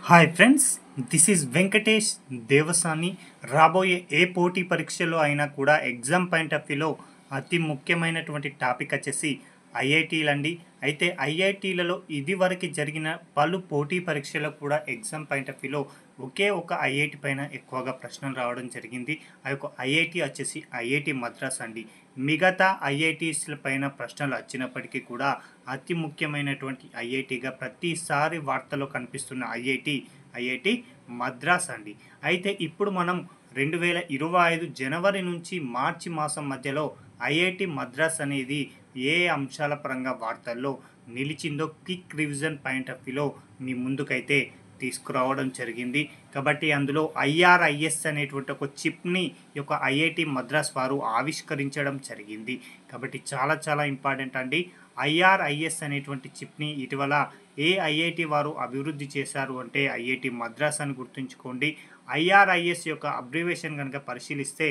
Hi friends, this is Venkatesh Devasani. రాబోయే ఏ పోటీ పరీక్షలో అయినా కూడా ఎగ్జామ్ పాయింట్ ఆఫ్ వ్యూలో అతి ముఖ్యమైనటువంటి టాపిక్ వచ్చేసి ఐఐటీలు అండి. అయితే ఐఐటీలలో ఇదివరకు జరిగిన పలు పోటీ పరీక్షలకు కూడా ఎగ్జామ్ పాయింట్ ఆఫ్ వ్యూలో ఒకే ఒక ఐఐటి పైన ఎక్కువగా ప్రశ్నలు రావడం జరిగింది. ఆ యొక్క ఐఐటి వచ్చేసి ఐఐటి మద్రాస్ అండి. మిగతా ఐఐటీస్ల పైన ప్రశ్నలు వచ్చినప్పటికీ కూడా అతి ముఖ్యమైనటువంటి ఐఐటిగా ప్రతిసారి వార్తలో కనిపిస్తున్న ఐఐటి మద్రాస్ అండి. అయితే ఇప్పుడు మనం 2025 జనవరి నుంచి మార్చి మాసం మధ్యలో ఐఐటి మద్రాస్ అనేది ఏ అంశాల పరంగా వార్తల్లో నిలిచిందో క్విక్ రివిజన్ పాయింట్ ఆఫ్ వ్యూలో మీ ముందుకైతే తీసుకురావడం జరిగింది. కాబట్టి అందులో ఐఆర్ఐఎస్ అనేటువంటి ఒక చిప్ని ఈ యొక్క ఐఐటి మద్రాస్ వారు ఆవిష్కరించడం జరిగింది. కాబట్టి చాలా చాలా ఇంపార్టెంట్ అండి. ఐఆర్ఐఎస్ అనేటువంటి చిప్ని ఇటీవల ఏ ఐఐటి వారు అభివృద్ధి చేశారు అంటే ఐఐటి మద్రాస్ అని గుర్తుంచుకోండి. ఐఆర్ఐఎస్ యొక్క అబ్రివేషన్ కనుక పరిశీలిస్తే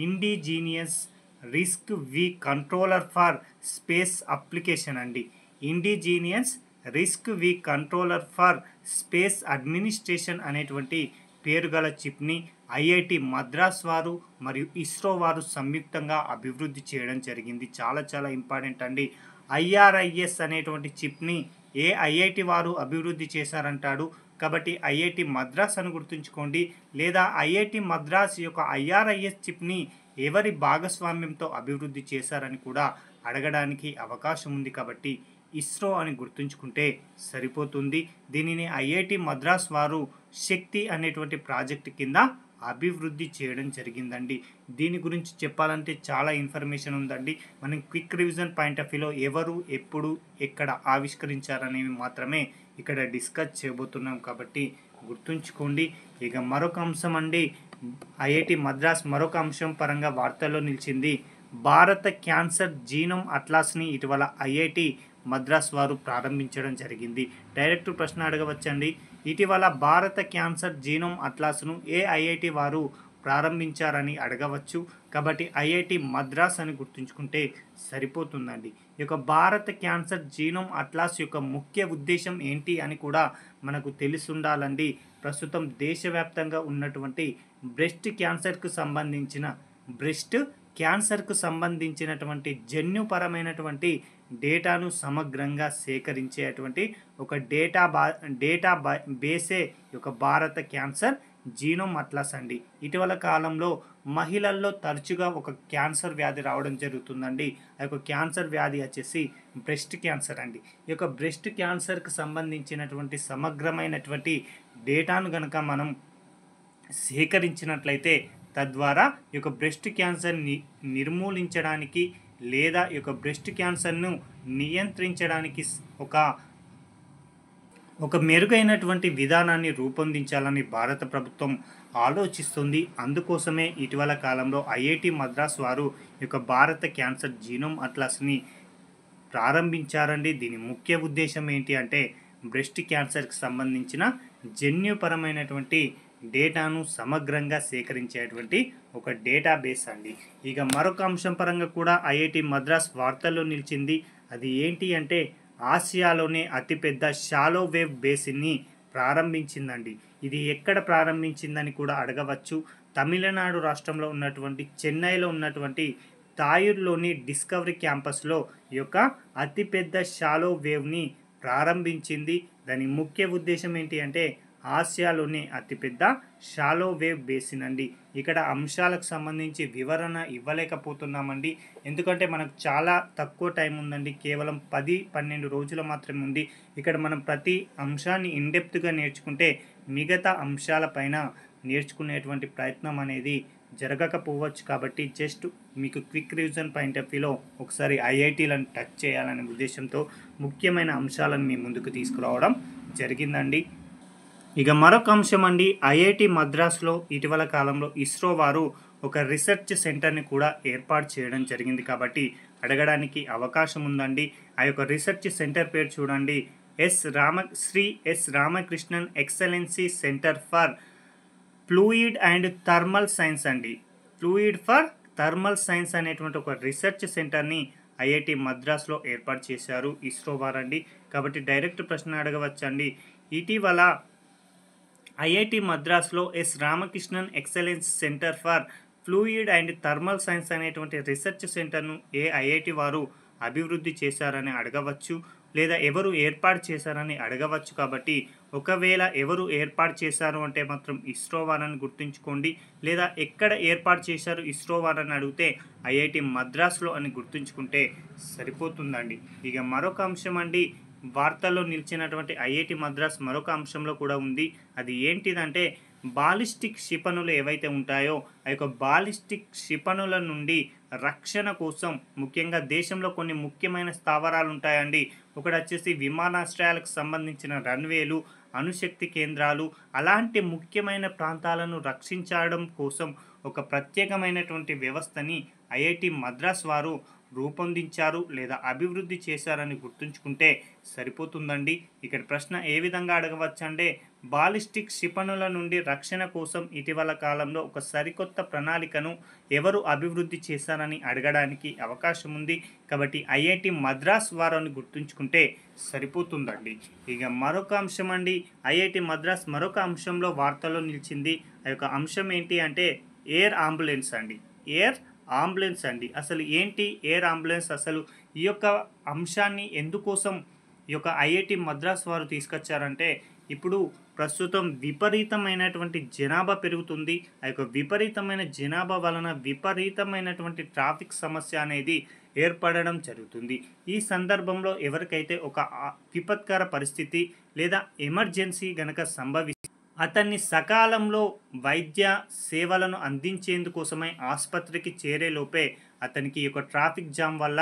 indigenous RISC V controller for space application అండి. Indigenous RISC V controller for space administration అనేటువంటి పేరు గల చిప్ని ఐఐటి మద్రాస్ వారు మరియు ఇస్రో వారు సంయుక్తంగా అభివృద్ధి చేయడం జరిగింది. చాలా చాలా ఇంపార్టెంట్ అండి. ఐఆర్ఐఎస్ అనేటువంటి చిప్ని ఏ ఐఐటి వారు అభివృద్ధి చేశారంటాడు. కాబట్టి ఐఐటి మద్రాస్ అని గుర్తుంచుకోండి. లేదా ఐఐటి మద్రాస్ యొక్క ఐఆర్ఐఎస్ చిప్ని ఎవరి భాగస్వామ్యంతో అభివృద్ధి చేశారని కూడా అడగడానికి అవకాశం ఉంది. కాబట్టి ఇస్రో అని గుర్తుంచుకుంటే సరిపోతుంది. దీనిని ఐఐటి మద్రాస్ వారు శక్తి అనేటువంటి ప్రాజెక్టు కింద అభివృద్ధి చేయడం జరిగిందండి. దీని గురించి చెప్పాలంటే చాలా ఇన్ఫర్మేషన్ ఉందండి. మనం క్విక్ రివిజన్ పాయింట్ ఆఫ్ వ్యూలో ఎవరు ఎప్పుడు ఎక్కడ ఆవిష్కరించారనేవి మాత్రమే ఇక్కడ డిస్కస్ చేయబోతున్నాం. కాబట్టి గుర్తుంచుకోండి. ఇక మరొక అంశం అండి, ఐఐటి మద్రాస్ మరొక అంశం పరంగా వార్తల్లో నిలిచింది. భారత క్యాన్సర్ జీనోమ్ అట్లాస్ని ఇటీవల ఐఐటి మద్రాస్ వారు ప్రారంభించడం జరిగింది. డైరెక్ట్ ప్రశ్న అడగవచ్చండి. ఇటీవల భారత క్యాన్సర్ జీనోమ్ అట్లాస్ను ఏ ఐఐటి వారు ప్రారంభించారని అడగవచ్చు. కాబట్టి ఐఐటి మద్రాస్ అని గుర్తుంచుకుంటే సరిపోతుందండి. ఈ యొక్క భారత క్యాన్సర్ జీనోమ్ అట్లాస్ యొక్క ముఖ్య ఉద్దేశం ఏంటి అని కూడా మనకు తెలిసి ఉండాలండి. ప్రస్తుతం దేశవ్యాప్తంగా ఉన్నటువంటి బ్రెస్ట్ క్యాన్సర్కు సంబంధించినటువంటి జన్యుపరమైనటువంటి డేటాను సమగ్రంగా సేకరించేటువంటి ఒక డేటా బేసే యొక్క భారత క్యాన్సర్ జీనోమ్ అట్లాస్ అండి. ఇటీవల కాలంలో మహిళల్లో తరచుగా ఒక క్యాన్సర్ వ్యాధి రావడం జరుగుతుందండి. ఆ యొక్క క్యాన్సర్ వ్యాధి వచ్చేసి బ్రెస్ట్ క్యాన్సర్ అండి. ఈ యొక్క బ్రెస్ట్ క్యాన్సర్కి సంబంధించినటువంటి సమగ్రమైనటువంటి డేటాను కనుక మనం సేకరించినట్లయితే తద్వారా ఈ యొక్క బ్రెస్ట్ క్యాన్సర్ని నిర్మూలించడానికి లేదా ఈ యొక్క బ్రెస్ట్ క్యాన్సర్ను నియంత్రించడానికి ఒక మెరుగైనటువంటి విధానాన్ని రూపొందించాలని భారత ప్రభుత్వం ఆలోచిస్తుంది. అందుకోసమే ఇటీవల కాలంలో ఐఐటి మద్రాస్ వారు ఈ యొక్క భారత క్యాన్సర్ జీనోమ్ అట్లాస్ని ప్రారంభించారండి. దీని ముఖ్య ఉద్దేశం ఏంటి అంటే బ్రెస్ట్ క్యాన్సర్కి సంబంధించిన జన్యుపరమైనటువంటి డేటాను సమగ్రంగా సేకరించేటువంటి ఒక డేటాబేస్ అండి. ఇక మరొక అంశం పరంగా కూడా ఐఐటి మద్రాస్ వార్తల్లో నిలిచింది. అది ఏంటి అంటే ఆసియాలోనే అతిపెద్ద షాలో వేవ్ బేసిన్ని ప్రారంభించిందండి. ఇది ఎక్కడ ప్రారంభించిందని కూడా అడగవచ్చు. తమిళనాడు రాష్ట్రంలో ఉన్నటువంటి చెన్నైలో ఉన్నటువంటి తాయూర్లోని డిస్కవరీ క్యాంపస్లో ఈ యొక్క అతిపెద్ద షాలో వేవ్ని ప్రారంభించింది. దాని ముఖ్య ఉద్దేశం ఏంటి అంటే ఆసియాలోనే అతిపెద్ద షాలో వేవ్ బేసిన్ అండి. ఇక్కడ అంశాలకు సంబంధించి వివరణ ఇవ్వలేకపోతున్నామండి. ఎందుకంటే మనకు చాలా తక్కువ టైం ఉందండి. కేవలం 10-12 రోజులు మాత్రమే ఉంది. ఇక్కడ మనం ప్రతి అంశాన్ని ఇన్డెప్త్గా నేర్చుకుంటే మిగతా అంశాలపైన నేర్చుకునేటువంటి ప్రయత్నం అనేది జరగకపోవచ్చు. కాబట్టి జస్ట్ మీకు క్విక్ రివిజన్ పాయింట్ ఆఫ్ వ్యూలో ఒకసారి ఐఐటీలను టచ్ చేయాలనే ఉద్దేశంతో ముఖ్యమైన అంశాలను మీ ముందుకు తీసుకురావడం జరిగిందండి. ఇక మరొక అంశం అండి, ఐఐటి మద్రాస్లో ఇటీవల కాలంలో ఇస్రో వారు ఒక రీసెర్చ్ సెంటర్ని కూడా ఏర్పాటు చేయడం జరిగింది. కాబట్టి అడగడానికి అవకాశం ఉందండి. ఆ యొక్క రీసెర్చ్ సెంటర్ పేరు చూడండి, Shri S Ramakrishnan excellency centre for fluid and thermal science అండి. ఫ్లూయిడ్ ఫర్ థర్మల్ సైన్స్ అనేటువంటి ఒక రీసెర్చ్ సెంటర్ని ఐఐటి మద్రాస్లో ఏర్పాటు చేశారు ఇస్రో వారండి. కాబట్టి డైరెక్ట్ ప్రశ్న అడగవచ్చండి. ఇటీవల ఐఐటి మద్రాస్లో S Ramakrishnan excellence centre for fluid and thermal science అనేటువంటి రీసెర్చ్ సెంటర్ను ఏ ఐఐటి వారు అభివృద్ధి చేశారని అడగవచ్చు, లేదా ఎవరు ఏర్పాటు చేశారని అడగవచ్చు. కాబట్టి ఒకవేళ ఎవరు ఏర్పాటు చేశారు అంటే మాత్రం ఇస్రో వారని గుర్తుంచుకోండి, లేదా ఎక్కడ ఏర్పాటు చేశారు ఇస్రో వారని అడిగితే ఐఐటి మద్రాస్లో అని గుర్తుంచుకుంటే సరిపోతుందండి. ఇక మరొక అంశం అండి, వార్తల్లో నిలిచినటువంటి ఐఐటి మద్రాస్ మరొక అంశంలో కూడా ఉంది. అది ఏంటిదంటే బాలిస్టిక్ క్షిపణులు ఏవైతే ఉంటాయో ఆ యొక్క బాలిస్టిక్ క్షిపణుల నుండి రక్షణ కోసం ముఖ్యంగా దేశంలో కొన్ని ముఖ్యమైన స్థావరాలు ఉంటాయండి. ఒకటి వచ్చేసి విమానాశ్రయాలకు సంబంధించిన రన్వేలు, అణుశక్తి కేంద్రాలు, అలాంటి ముఖ్యమైన ప్రాంతాలను రక్షించడం కోసం ఒక ప్రత్యేకమైనటువంటి వ్యవస్థని ఐఐటి మద్రాస్ వారు రూపొందించారు లేదా అభివృద్ధి చేశారని గుర్తుంచుకుంటే సరిపోతుందండి. ఇక్కడ ప్రశ్న ఏ విధంగా అడగవచ్చు అంటే బాలిస్టిక్ క్షిపణుల నుండి రక్షణ కోసం ఇటీవల కాలంలో ఒక సరికొత్త ప్రణాళికను ఎవరు అభివృద్ధి చేశారని అడగడానికి అవకాశం ఉంది. కాబట్టి ఐఐటి మద్రాస్ వారిని గుర్తుంచుకుంటే సరిపోతుందండి. ఇక మరొక అంశం అండి, ఐఐటి మద్రాస్ మరొక అంశంలో వార్తల్లో నిలిచింది. ఆ యొక్క అంశం ఏంటి అంటే ఎయిర్ అంబులెన్స్ అండి. ఎయిర్ అంబులెన్స్ అండి. అసలు ఏంటి ఎయిర్ అంబులెన్స్? అసలు ఈ యొక్క అంశాన్ని ఎందుకోసం ఈ యొక్క ఐఐటి మద్రాస్ వారు తీసుకొచ్చారంటే ఇప్పుడు ప్రస్తుతం విపరీతమైనటువంటి జనాభా పెరుగుతుంది. ఆ యొక్క విపరీతమైన జనాభా వలన విపరీతమైనటువంటి ట్రాఫిక్ సమస్య అనేది ఏర్పడడం జరుగుతుంది. ఈ సందర్భంలో ఎవరికైతే ఒక విపత్కర పరిస్థితి లేదా ఎమర్జెన్సీ గనక సంభవిస్తే అతన్ని సకాలంలో వైద్య సేవలను అందించేందుకోసమై ఆసుపత్రికి చేరేలోపే అతనికి ఒక ట్రాఫిక్ జామ్ వల్ల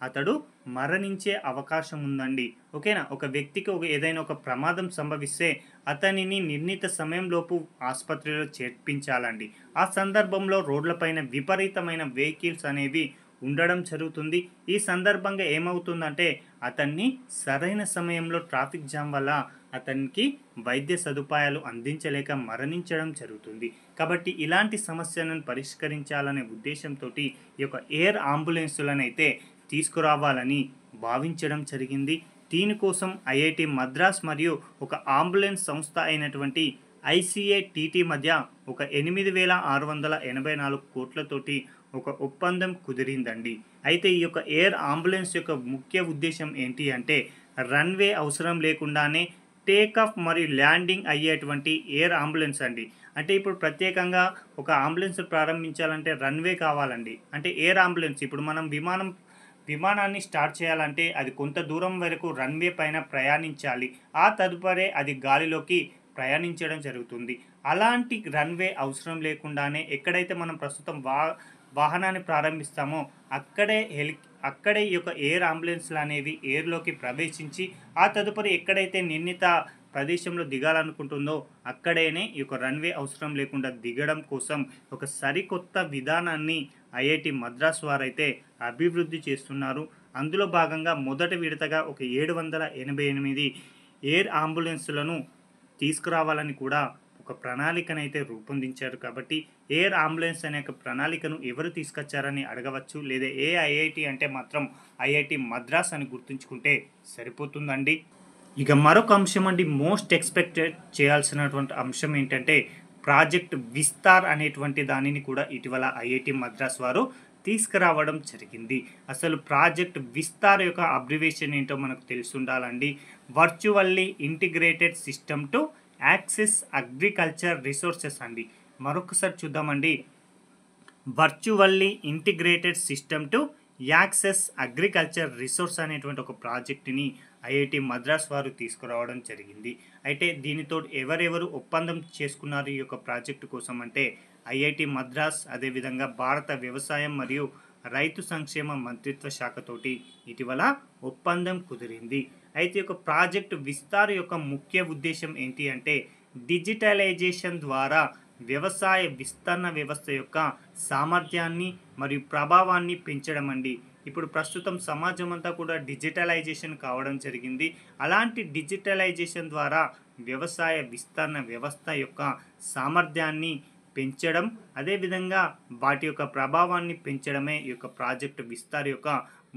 అతడు మరణించే అవకాశం ఉందండి. ఓకేనా? ఒక వ్యక్తికి ఏదైనా ఒక ప్రమాదం సంభవిస్తే అతనిని నిర్ణీత సమయంలోపు ఆసుపత్రిలో చేర్పించాలండి. ఆ సందర్భంలో రోడ్లపైన విపరీతమైన వెహికల్స్ అనేవి ఉండడం జరుగుతుంది. ఈ సందర్భంగా ఏమవుతుందంటే అతన్ని సరైన సమయంలో ట్రాఫిక్ జామ్ వల్ల అతనికి వైద్య సదుపాయాలు అందించలేక మరణించడం జరుగుతుంది. కాబట్టి ఇలాంటి సమస్యలను పరిష్కరించాలనే ఉద్దేశంతో ఈ యొక్క ఎయిర్ అంబులెన్సులను అయితే తీసుకురావాలని భావించడం జరిగింది. దీనికోసం ఐఐటి మద్రాస్ మరియు ఒక అంబులెన్స్ సంస్థ అయినటువంటి ఐసిఏటిటి మధ్య ఒక 8,684 కోట్లతోటి ఒక ఒప్పందం కుదిరిందండి. అయితే ఈ యొక్క ఎయిర్ అంబులెన్స్ యొక్క ముఖ్య ఉద్దేశం ఏంటి అంటే రన్వే అవసరం లేకుండానే టేకాఫ్ మరియు ల్యాండింగ్ అయ్యేటువంటి ఎయిర్ అంబులెన్స్ అండి. అంటే ఇప్పుడు ప్రత్యేకంగా ఒక అంబులెన్స్ ప్రారంభించాలంటే రన్వే కావాలండి. అంటే ఎయిర్ అంబులెన్స్ ఇప్పుడు మనం విమానాన్ని స్టార్ట్ చేయాలంటే అది కొంత దూరం వరకు రన్వే పైన ప్రయాణించాలి. ఆ తదుపరి అది గాలిలోకి ప్రయాణించడం జరుగుతుంది. అలాంటి రన్వే అవసరం లేకుండానే ఎక్కడైతే మనం ప్రస్తుతం వాహనాన్ని ప్రారంభిస్తామో అక్కడే ఈ యొక్క ఎయిర్ అంబులెన్స్లు అనేవి ఎయిర్లోకి ప్రవేశించి ఆ తదుపరి ఎక్కడైతే నిర్ణీత ప్రదేశంలో దిగాలనుకుంటుందో అక్కడేనే ఈ యొక్క రన్వే అవసరం లేకుండా దిగడం కోసం ఒక సరికొత్త విధానాన్ని ఐఐటి మద్రాస్ వారైతే అభివృద్ధి చేస్తున్నారు. అందులో భాగంగా మొదటి విడతగా ఒక 788 ఎయిర్ అంబులెన్స్లను తీసుకురావాలని కూడా ఒక ప్రణాళికనైతే రూపొందించారు. కాబట్టి ఎయిర్ అంబులెన్స్ అనే ఒక ప్రణాళికను ఎవరు తీసుకొచ్చారని అడగవచ్చు, లేదా ఏ ఐఐటి అంటే మాత్రం ఐఐటి మద్రాస్ అని గుర్తుంచుకుంటే సరిపోతుందండి. ఇక మరొక అంశం అండి, మోస్ట్ ఎక్స్పెక్టెడ్ చేయాల్సినటువంటి అంశం ఏంటంటే ప్రాజెక్ట్ విస్తార్ అనేటువంటి దానిని కూడా ఇటీవల ఐఐటి మద్రాస్ వారు తీసుకురావడం జరిగింది. అసలు ప్రాజెక్ట్ విస్తార్ యొక్క అబ్రివేషన్ ఏంటో మనకు తెలిసి ఉండాలండి. Virtually integrated system to access agriculture resources అండి. మరొకసారి చూద్దామండి. Virtually integrated system to access agriculture resource అనేటువంటి ఒక ప్రాజెక్టుని ఐఐటి మద్రాస్ వారు తీసుకురావడం జరిగింది. అయితే దీనితో ఎవరెవరు ఒప్పందం చేసుకున్నారు ఈ యొక్క ప్రాజెక్టు కోసం అంటే ఐఐటి మద్రాస్, అదేవిధంగా భారత వ్యవసాయం మరియు రైతు సంక్షేమ మంత్రిత్వ శాఖతోటి ఇటీవల ఒప్పందం కుదిరింది. అయితే ఒక ప్రాజెక్టు విస్తార్ యొక్క ముఖ్య ఉద్దేశం ఏంటి అంటే డిజిటలైజేషన్ ద్వారా వ్యవసాయ విస్తరణ వ్యవస్థ యొక్క సామర్థ్యాన్ని మరియు ప్రభావాన్ని పెంచడం అండి. ఇప్పుడు ప్రస్తుతం సమాజం అంతా కూడా డిజిటలైజేషన్ కావడం జరిగింది. అలాంటి డిజిటలైజేషన్ ద్వారా వ్యవసాయ విస్తరణ వ్యవస్థ యొక్క సామర్థ్యాన్ని పెంచడం, అదేవిధంగా వాటి యొక్క ప్రభావాన్ని పెంచడమే ఈ యొక్క ప్రాజెక్టు విస్తార్ యొక్క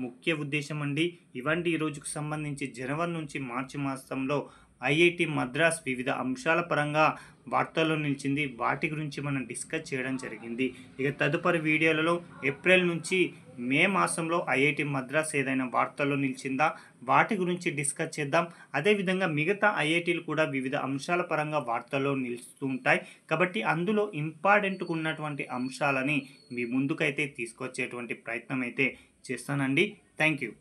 ముఖ్య ఉద్దేశం అండి. ఇవండి ఈ రోజుకు సంబంధించి జనవరి నుంచి మార్చి మాసంలో ఐఐటి మద్రాస్ వివిధ అంశాల పరంగా వార్తల్లో నిలిచింది. వాటి గురించి మనం డిస్కస్ చేయడం జరిగింది. ఇక తదుపరి వీడియోలలో ఏప్రిల్ నుంచి మే మాసంలో ఐఐటి మద్రాస్ ఏదైనా వార్తల్లో నిలిచిందా వాటి గురించి డిస్కస్ చేద్దాం. అదేవిధంగా మిగతా ఐఐటీలు కూడా వివిధ అంశాల పరంగా వార్తల్లో నిలుస్తూ ఉంటాయి. కాబట్టి అందులో ఇంపార్టెంట్గా ఉన్నటువంటి అంశాలని మీ ముందుకైతే తీసుకొచ్చేటువంటి ప్రయత్నం అయితే చేస్తానండి. Thank you.